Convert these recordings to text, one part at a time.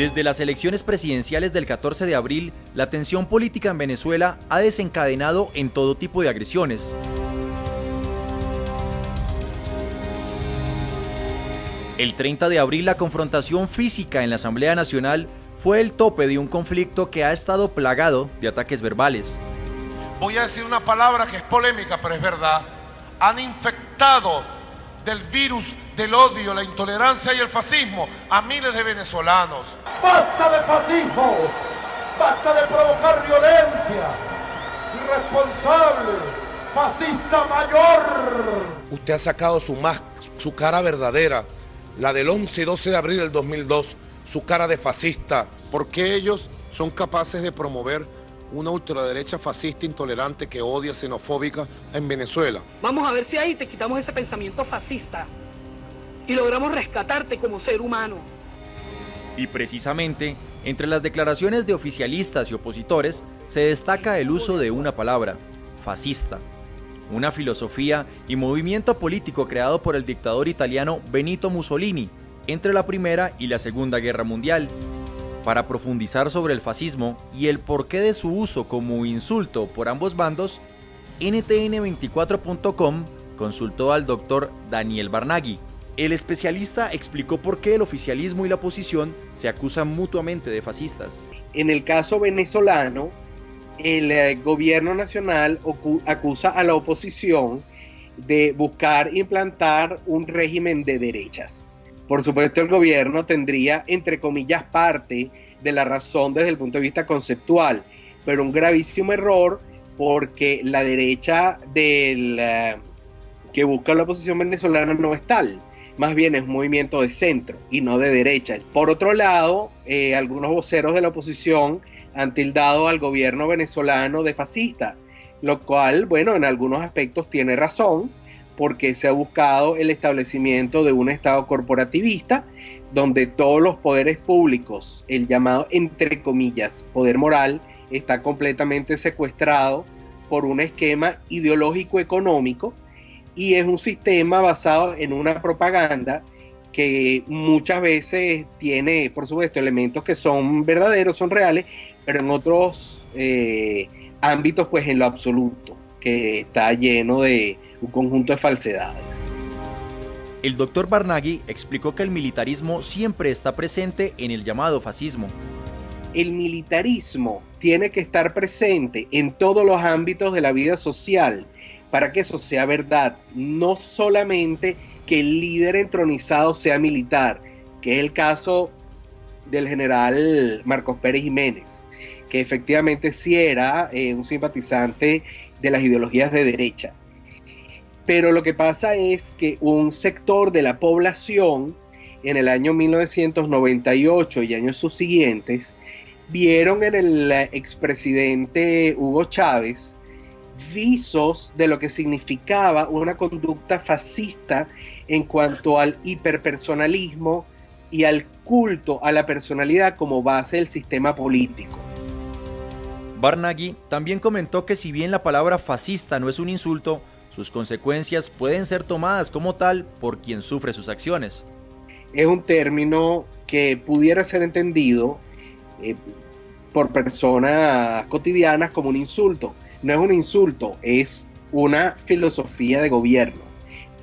Desde las elecciones presidenciales del 14 de abril, la tensión política en Venezuela ha desencadenado en todo tipo de agresiones. El 30 de abril, la confrontación física en la Asamblea Nacional fue el tope de un conflicto que ha estado plagado de ataques verbales. Voy a decir una palabra que es polémica, pero es verdad. Han infectado del virus del odio, la intolerancia y el fascismo a miles de venezolanos. ¡Basta de fascismo! ¡Basta de provocar violencia! ¡Irresponsable! ¡Fascista mayor! Usted ha sacado su cara verdadera, la del 11 y 12 de abril del 2002, su cara de fascista. ¿Por qué ellos son capaces de promover una ultraderecha fascista intolerante que odia, xenofóbica en Venezuela? Vamos a ver si ahí te quitamos ese pensamiento fascista y logramos rescatarte como ser humano. Y precisamente, entre las declaraciones de oficialistas y opositores, se destaca el uso de una palabra: fascista. Una filosofía y movimiento político creado por el dictador italiano Benito Mussolini entre la Primera y la Segunda Guerra Mundial. Para profundizar sobre el fascismo y el porqué de su uso como insulto por ambos bandos, NTN24.com consultó al doctor Daniel Barnaghi. El especialista explicó por qué el oficialismo y la oposición se acusan mutuamente de fascistas. En el caso venezolano, el gobierno nacional acusa a la oposición de buscar implantar un régimen de derechas. Por supuesto, el gobierno tendría, entre comillas, parte de la razón desde el punto de vista conceptual, pero un gravísimo error, porque la derecha que busca la oposición venezolana no es tal. Más bien es un movimiento de centro y no de derecha. Por otro lado, algunos voceros de la oposición han tildado al gobierno venezolano de fascista, lo cual, bueno, en algunos aspectos tiene razón, porque se ha buscado el establecimiento de un Estado corporativista, donde todos los poderes públicos, el llamado, entre comillas, poder moral, está completamente secuestrado por un esquema ideológico económico, y es un sistema basado en una propaganda que muchas veces tiene, por supuesto, elementos que son verdaderos, son reales, pero en otros ámbitos, pues en lo absoluto, que está lleno de un conjunto de falsedades. El doctor Barnaghi explicó que el militarismo siempre está presente en el llamado fascismo. El militarismo tiene que estar presente en todos los ámbitos de la vida social para que eso sea verdad, no solamente que el líder entronizado sea militar, que es el caso del general Marcos Pérez Jiménez, que efectivamente sí era un simpatizante de las ideologías de derecha. Pero lo que pasa es que un sector de la población en el año 1998 y años subsiguientes vieron en el expresidente Hugo Chávez visos de lo que significaba una conducta fascista en cuanto al hiperpersonalismo y al culto a la personalidad como base del sistema político. Barnaghi también comentó que si bien la palabra fascista no es un insulto, sus consecuencias pueden ser tomadas como tal por quien sufre sus acciones. Es un término que pudiera ser entendido por personas cotidianas como un insulto. No es un insulto, es una filosofía de gobierno.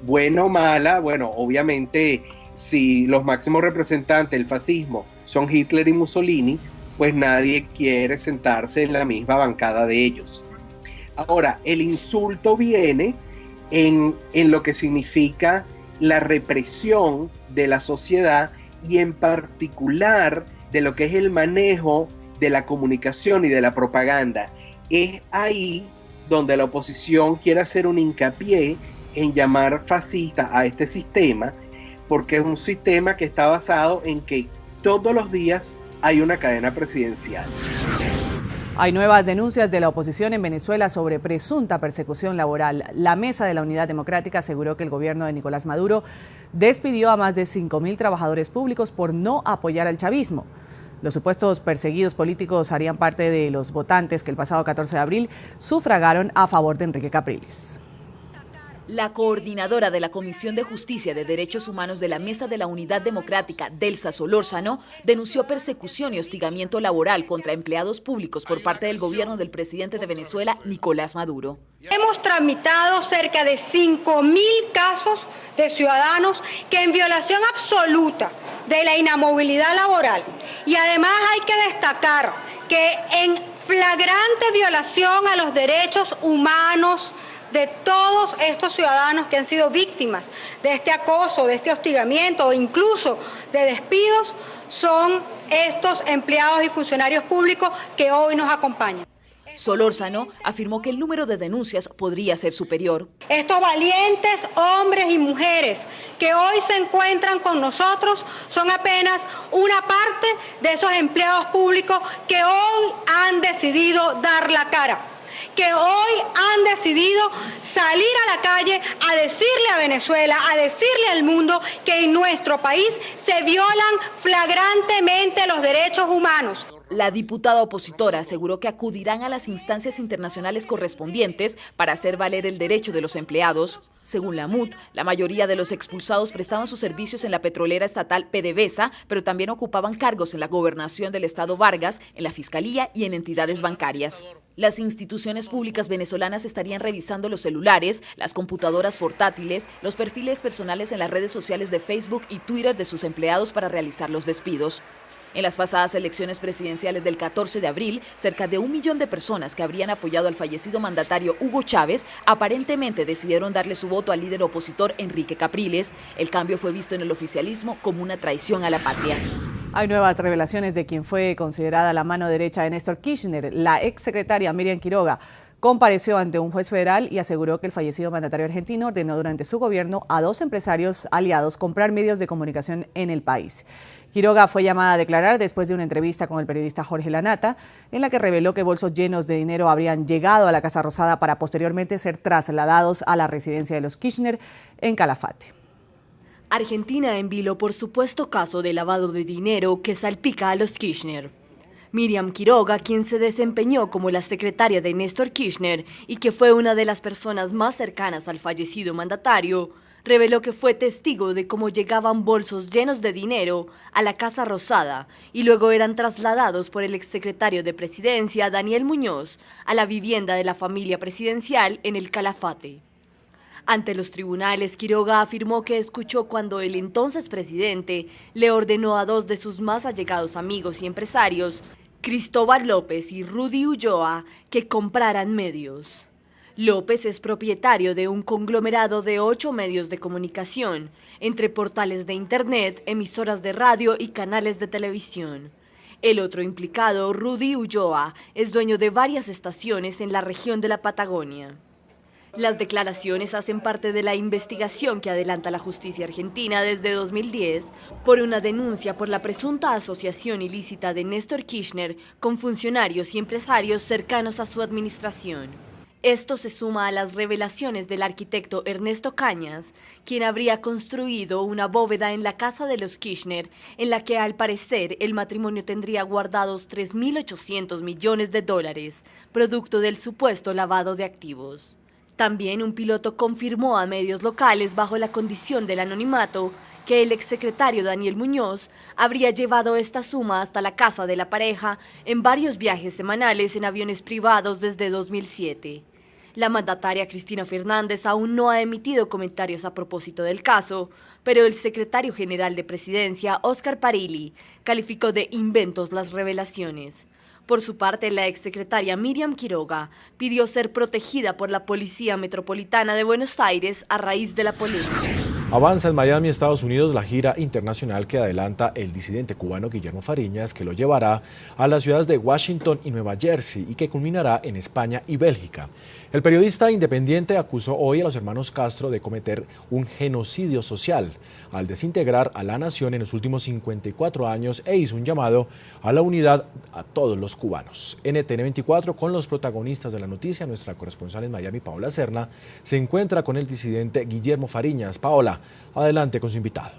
Buena o mala, bueno, obviamente si los máximos representantes del fascismo son Hitler y Mussolini, pues nadie quiere sentarse en la misma bancada de ellos. Ahora, el insulto viene en lo que significa la represión de la sociedad y en particular de lo que es el manejo de la comunicación y de la propaganda. Es ahí donde la oposición quiere hacer un hincapié en llamar fascista a este sistema, porque es un sistema que está basado en que todos los días hay una cadena presidencial. Hay nuevas denuncias de la oposición en Venezuela sobre presunta persecución laboral. La Mesa de la Unidad Democrática aseguró que el gobierno de Nicolás Maduro despidió a más de 5.000 trabajadores públicos por no apoyar al chavismo. Los supuestos perseguidos políticos harían parte de los votantes que el pasado 14 de abril sufragaron a favor de Enrique Capriles. La coordinadora de la Comisión de Justicia de Derechos Humanos de la Mesa de la Unidad Democrática, Delsa Solórzano, denunció persecución y hostigamiento laboral contra empleados públicos por parte del gobierno del presidente de Venezuela, Nicolás Maduro. Hemos tramitado cerca de 5.000 casos de ciudadanos que en violación absoluta de la inamovilidad laboral, y además hay que destacar que en flagrante violación a los derechos humanos de todos estos ciudadanos que han sido víctimas de este acoso, de este hostigamiento o incluso de despidos, son estos empleados y funcionarios públicos que hoy nos acompañan. Solórzano afirmó que el número de denuncias podría ser superior. Estos valientes hombres y mujeres que hoy se encuentran con nosotros son apenas una parte de esos empleados públicos que hoy han decidido dar la cara, que hoy han decidido salir a la calle a decirle a Venezuela, a decirle al mundo que en nuestro país se violan flagrantemente los derechos humanos. La diputada opositora aseguró que acudirán a las instancias internacionales correspondientes para hacer valer el derecho de los empleados. Según la MUD, la mayoría de los expulsados prestaban sus servicios en la petrolera estatal PDVSA, pero también ocupaban cargos en la gobernación del estado Vargas, en la fiscalía y en entidades bancarias. Las instituciones públicas venezolanas estarían revisando los celulares, las computadoras portátiles, los perfiles personales en las redes sociales de Facebook y Twitter de sus empleados para realizar los despidos. En las pasadas elecciones presidenciales del 14 de abril, cerca de 1 millón de personas que habrían apoyado al fallecido mandatario Hugo Chávez aparentemente decidieron darle su voto al líder opositor Enrique Capriles. El cambio fue visto en el oficialismo como una traición a la patria. Hay nuevas revelaciones de quien fue considerada la mano derecha de Néstor Kirchner. La exsecretaria Miriam Quiroga compareció ante un juez federal y aseguró que el fallecido mandatario argentino ordenó durante su gobierno a 2 empresarios aliados comprar medios de comunicación en el país. Quiroga fue llamada a declarar después de una entrevista con el periodista Jorge Lanata, en la que reveló que bolsos llenos de dinero habrían llegado a la Casa Rosada para posteriormente ser trasladados a la residencia de los Kirchner en Calafate. Argentina en vilo por supuesto caso de lavado de dinero que salpica a los Kirchner. Miriam Quiroga, quien se desempeñó como la secretaria de Néstor Kirchner y que fue una de las personas más cercanas al fallecido mandatario, reveló que fue testigo de cómo llegaban bolsos llenos de dinero a la Casa Rosada y luego eran trasladados por el exsecretario de Presidencia, Daniel Muñoz, a la vivienda de la familia presidencial en el Calafate. Ante los tribunales, Quiroga afirmó que escuchó cuando el entonces presidente le ordenó a 2 de sus más allegados amigos y empresarios, Cristóbal López y Rudy Ulloa, que compraran medios. López es propietario de un conglomerado de 8 medios de comunicación, entre portales de internet, emisoras de radio y canales de televisión. El otro implicado, Rudy Ulloa, es dueño de varias estaciones en la región de la Patagonia. Las declaraciones hacen parte de la investigación que adelanta la justicia argentina desde 2010 por una denuncia por la presunta asociación ilícita de Néstor Kirchner con funcionarios y empresarios cercanos a su administración. Esto se suma a las revelaciones del arquitecto Ernesto Cañas, quien habría construido una bóveda en la casa de los Kirchner, en la que al parecer el matrimonio tendría guardados $3.800 millones, producto del supuesto lavado de activos. También un piloto confirmó a medios locales, bajo la condición del anonimato, que el exsecretario Daniel Muñoz habría llevado esta suma hasta la casa de la pareja en varios viajes semanales en aviones privados desde 2007. La mandataria Cristina Fernández aún no ha emitido comentarios a propósito del caso, pero el secretario general de Presidencia, Óscar Parrilli, calificó de inventos las revelaciones. Por su parte, la exsecretaria Miriam Quiroga pidió ser protegida por la Policía Metropolitana de Buenos Aires a raíz de la polémica. Avanza en Miami, Estados Unidos, la gira internacional que adelanta el disidente cubano Guillermo Fariñas, que lo llevará a las ciudades de Washington y Nueva Jersey y que culminará en España y Bélgica. El periodista independiente acusó hoy a los hermanos Castro de cometer un genocidio social al desintegrar a la nación en los últimos 54 años e hizo un llamado a la unidad a todos los cubanos. NTN 24 con los protagonistas de la noticia, nuestra corresponsal en Miami, Paola Serna, se encuentra con el disidente Guillermo Fariñas. Paola, adelante con su invitado.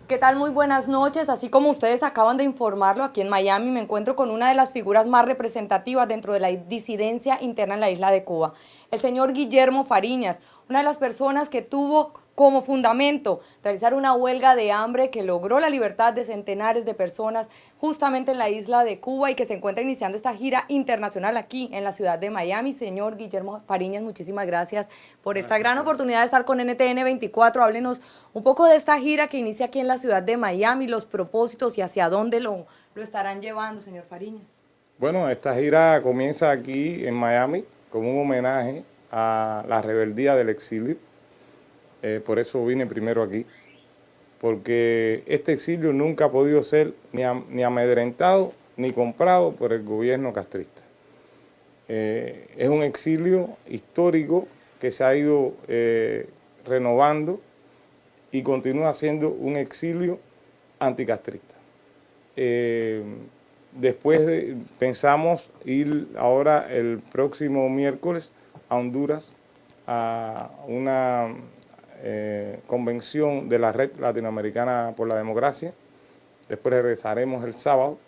¿Qué tal? Muy buenas noches. Así como ustedes acaban de informarlo, aquí en Miami me encuentro con una de las figuras más representativas dentro de la disidencia interna en la isla de Cuba, el señor Guillermo Fariñas, una de las personas que tuvo como fundamento realizar una huelga de hambre que logró la libertad de centenares de personas justamente en la isla de Cuba y que se encuentra iniciando esta gira internacional aquí en la ciudad de Miami. Señor Guillermo Fariñas, muchísimas gracias por esta gran oportunidad de estar con NTN 24. Háblenos un poco de esta gira que inicia aquí en la ciudad de Miami, los propósitos y hacia dónde lo estarán llevando, señor Fariñas. Bueno, esta gira comienza aquí en Miami como un homenaje a la rebeldía del exilio. Por eso vine primero aquí, porque este exilio nunca ha podido ser ni amedrentado ni comprado por el gobierno castrista. Es un exilio histórico que se ha ido renovando y continúa siendo un exilio anticastrista. Pensamos ir ahora el próximo miércoles a Honduras a una convención de la Red Latinoamericana por la Democracia. Después regresaremos el sábado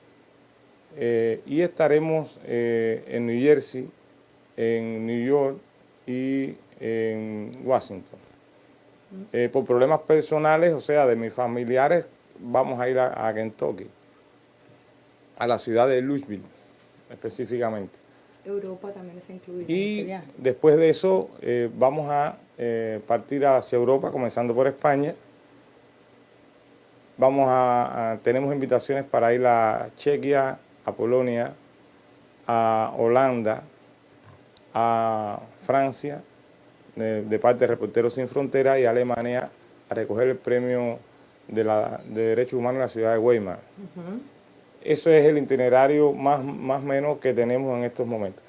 y estaremos en New Jersey, en New York y en Washington. Por problemas personales, o sea, de mis familiares, vamos a ir a Kentucky, a la ciudad de Louisville específicamente. Europa también está incluida. Y después de eso vamos a partir hacia Europa, comenzando por España. Tenemos invitaciones para ir a Chequia, a Polonia, a Holanda, a Francia, de parte de Reporteros Sin Fronteras, y a Alemania a recoger el premio de Derechos Humanos en la ciudad de Weimar. Eso es el itinerario más o menos que tenemos en estos momentos.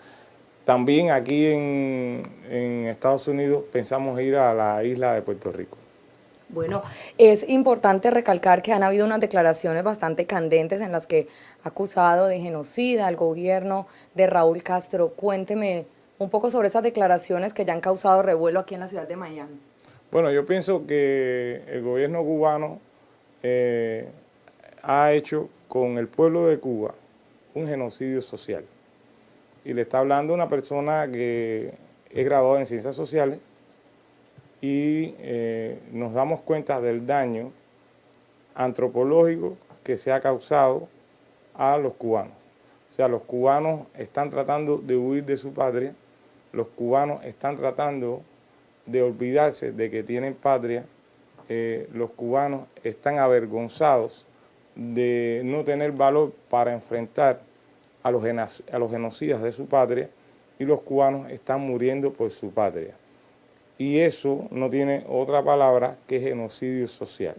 También aquí en Estados Unidos pensamos ir a la isla de Puerto Rico. Bueno, es importante recalcar que han habido unas declaraciones bastante candentes en las que ha acusado de genocida al gobierno de Raúl Castro. Cuénteme un poco sobre esas declaraciones que ya han causado revuelo aquí en la ciudad de Miami. Bueno, yo pienso que el gobierno cubano ha hecho con el pueblo de Cuba un genocidio social. Y le está hablando una persona que es graduada en Ciencias Sociales y nos damos cuenta del daño antropológico que se ha causado a los cubanos. O sea, los cubanos están tratando de huir de su patria, los cubanos están tratando de olvidarse de que tienen patria, los cubanos están avergonzados de no tener valor para enfrentar a los genocidas de su patria, y los cubanos están muriendo por su patria. Y eso no tiene otra palabra que genocidio social.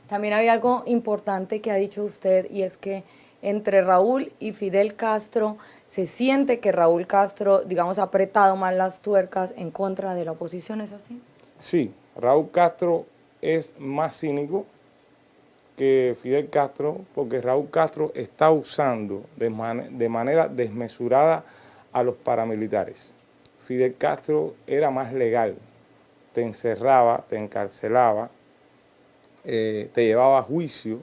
También había algo importante que ha dicho usted, y es que entre Raúl y Fidel Castro se siente que Raúl Castro, digamos, ha apretado más las tuercas en contra de la oposición, ¿es así? Sí, Raúl Castro es más cínico que Fidel Castro, porque Raúl Castro está usando de manera desmesurada a los paramilitares. Fidel Castro era más legal, te encerraba, te encarcelaba, te llevaba a juicio,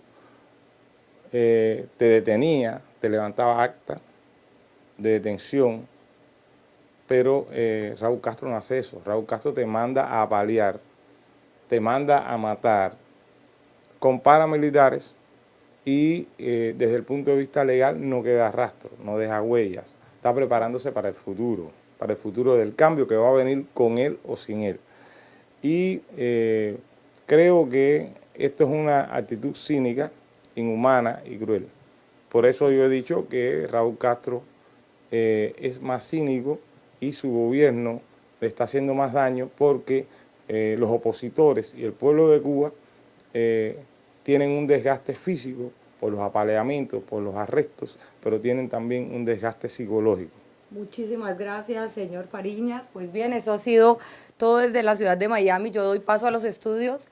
te detenía, te levantaba acta de detención, pero Raúl Castro no hace eso. Raúl Castro te manda a apalear, te manda a matar con paramilitares y desde el punto de vista legal no queda rastro, no deja huellas. Está preparándose para el futuro del cambio que va a venir con él o sin él. Y creo que esto es una actitud cínica, inhumana y cruel. Por eso yo he dicho que Raúl Castro es más cínico y su gobierno le está haciendo más daño, porque los opositores y el pueblo de Cuba tienen un desgaste físico por los apaleamientos, por los arrestos, pero tienen también un desgaste psicológico. Muchísimas gracias, señor Fariñas. Pues bien, eso ha sido todo desde la ciudad de Miami. Yo doy paso a los estudios